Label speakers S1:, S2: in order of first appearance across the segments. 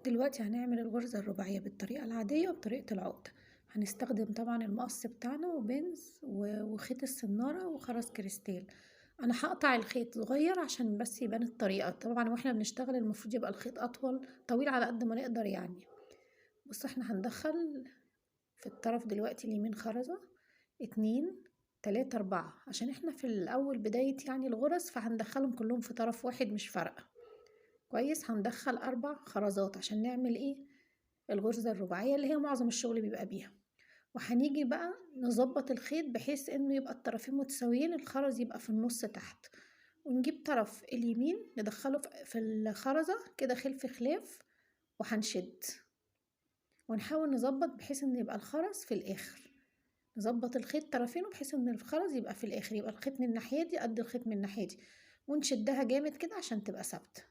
S1: دلوقتي هنعمل الغرزة الرباعية بالطريقة العادية وبطريقة العقدة. هنستخدم طبعا المقص بتاعنا وبنز وخيط السنارة وخرز كريستال. انا هقطع الخيط صغير عشان بس يبان الطريقة، طبعا واحنا بنشتغل المفروض يبقى الخيط طويل على قد ما نقدر يعني. بص احنا هندخل في الطرف دلوقتي اليمين خرزة، 2 3 4 عشان احنا في الاول بداية يعني الغرز، فهندخلهم كلهم في طرف واحد مش فارقة. كويس، هندخل 4 خرزات عشان نعمل ايه؟ الغرزة الرباعية اللي هي معظم الشغل بيبقى بيها. وهنيجي بقى نظبط الخيط بحيث انه يبقى الطرفين متساويين، الخرز يبقى في النص تحت، ونجيب طرف اليمين ندخله في الخرزة كده خلف خلاف، وهنشد ونحاول نظبط بحيث ان يبقى الخرز في الاخر. نظبط الخيط طرفينه بحيث ان الخرز يبقى في الاخر، يبقى الخيط من الناحية دي قد الخيط من الناحية دي، ونشدها جامد كده عشان تبقى ثابتة.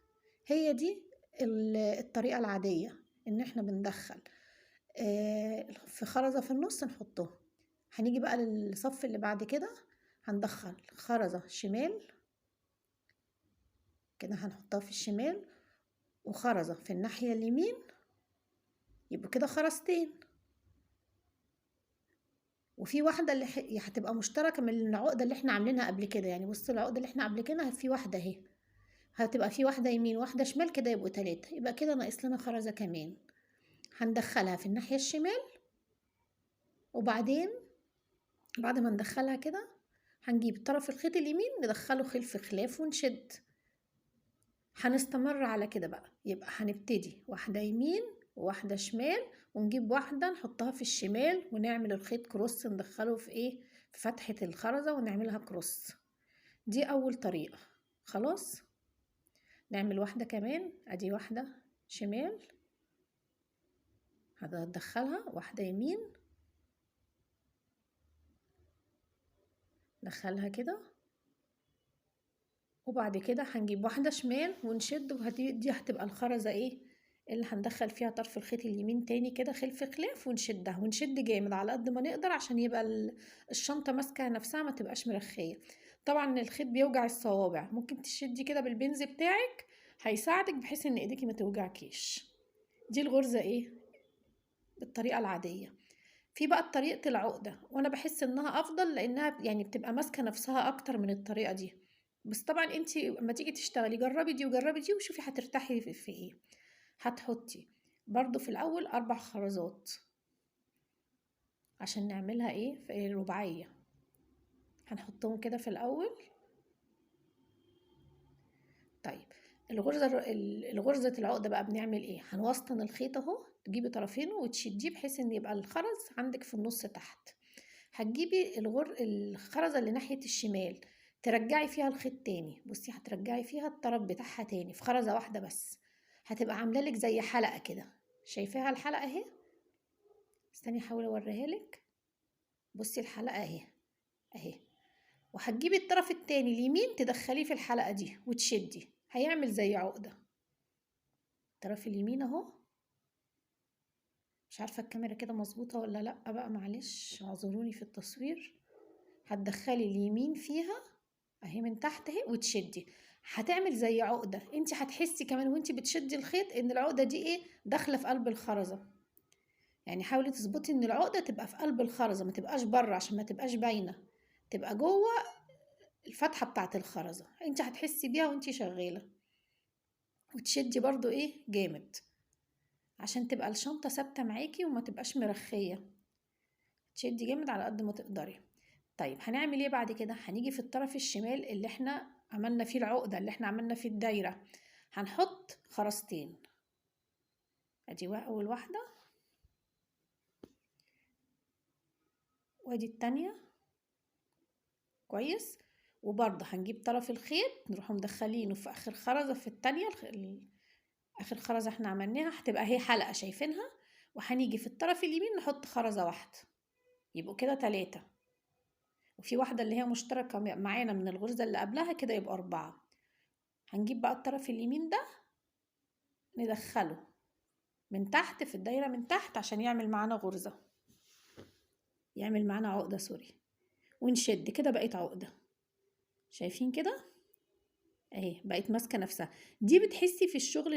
S1: هي دي الطريقة العادية، ان احنا بندخل في خرزة في النص نحطه. هنيجي بقى للصف اللي بعد كده، هندخل خرزة شمال كده هنحطها في الشمال، وخرزة في الناحية اليمين، يبقوا كده خرزتين. وفي واحدة اللي هتبقى مشتركة من العقدة اللي احنا عاملينها قبل كده، يعني بص العقدة اللي احنا قبل كده في واحدة اهي، هتبقى في واحدة يمين واحدة شمال كده يبقوا 3، يبقى كده ناقص لنا خرزة كمان. هندخلها في الناحية الشمال، وبعدين بعد ما ندخلها كده هنجيب طرف الخيط اليمين ندخله خلف خلاف ونشد. هنستمر على كده بقى، يبقى هنبتدي واحدة يمين وواحدة شمال، ونجيب واحدة نحطها في الشمال ونعمل الخيط كروس ندخله في ايه، في فتحة الخرزة ونعملها كروس. دي اول طريقة. خلاص، نعمل واحدة كمان، ادي واحدة شمال هندخلها، واحدة يمين ندخلها كده، وبعد كده هنجيب واحدة شمال ونشد، دي هتبقى الخرزة ايه اللي هندخل فيها طرف الخيط اليمين تاني كده خلف خلاف ونشدها، ونشد جامد على قد ما نقدر عشان يبقى الشنطة ماسكة نفسها ما تبقاش مرخية. طبعا الخيط بيوجع الصوابع، ممكن تشدي كده بالبنز بتاعك هيساعدك بحيث ان ايديكي ما توجعكيش. دي الغرزة ايه بالطريقة العادية. في بقى طريقة العقدة، وانا بحس انها افضل لانها يعني بتبقى ماسكة نفسها اكتر من الطريقة دي. بس طبعا انتي لما تيجي تشتغلي جربي دي وجربي دي وشوفي هترتاحي في ايه. هتحطي برضو في الاول 4 خرزات عشان نعملها ايه في الرباعية، هنحطهم كده في الاول. طيب الغرزة العقدة بقى بنعمل ايه؟ هنوسطن الخيط اهو، تجيبي طرفينه وتشديه بحيث ان يبقى الخرز عندك في النص تحت. هتجيبي الخرزة اللي ناحية الشمال ترجعي فيها الخيط تاني، بصي هترجعي فيها الطرف بتاعها تاني في خرزة واحدة بس، هتبقى عاملة لك زي حلقة كده. شايفاها الحلقة اهي؟ استني احاول اوريها لك. بصي الحلقة اهي اهي، وهتجيبي الطرف التاني اليمين تدخليه في الحلقة دي وتشدي، هيعمل زي عقدة. الطرف اليمين اهو، مش عارفة الكاميرا كده مظبوطة ولا لأ بقى، معلش اعذروني في التصوير. هتدخلي اليمين فيها اهي من تحت اهي وتشدي، هتعمل زي عقدة. انت هتحسي كمان وانت بتشدي الخيط ان العقدة دي ايه داخلة في قلب الخرزة. يعني حاولي تظبطي ان العقدة تبقى في قلب الخرزة ما تبقاش بره عشان ما تبقاش باينة، تبقى جوه الفتحة بتاعت الخرزة، انت هتحسي بيها وانت شغالة. وتشدي برضو ايه جامد عشان تبقى الشنطة ثابتة معاكي وما تبقاش مرخية، تشدي جامد على قد ما تقدري. طيب هنعمل ايه بعد كده؟ هنيجي في الطرف الشمال اللي احنا عملنا فيه العقدة، اللي احنا عملنا فيه الدايرة، هنحط خرزتين. ادي اول واحدة وادي التانية. كويس، وبرضه هنجيب طرف الخيط نروح مدخلينه في اخر خرزة في التانية، اخر خرزة احنا عملناها هتبقى هي حلقة شايفينها، وهنيجي في الطرف اليمين نحط خرزة واحدة، يبقوا كده 3. وفي واحدة اللي هي مشتركة معانا من الغرزة اللي قبلها كده يبقى 4. هنجيب بقى الطرف اليمين ده ندخله من تحت في الدايرة من تحت عشان يعمل معانا غرزة، يعمل معانا عقدة سوري، ونشد كده بقت عقدة. شايفين كده اهي بقت ماسكة نفسها. دي بتحسي في الشغل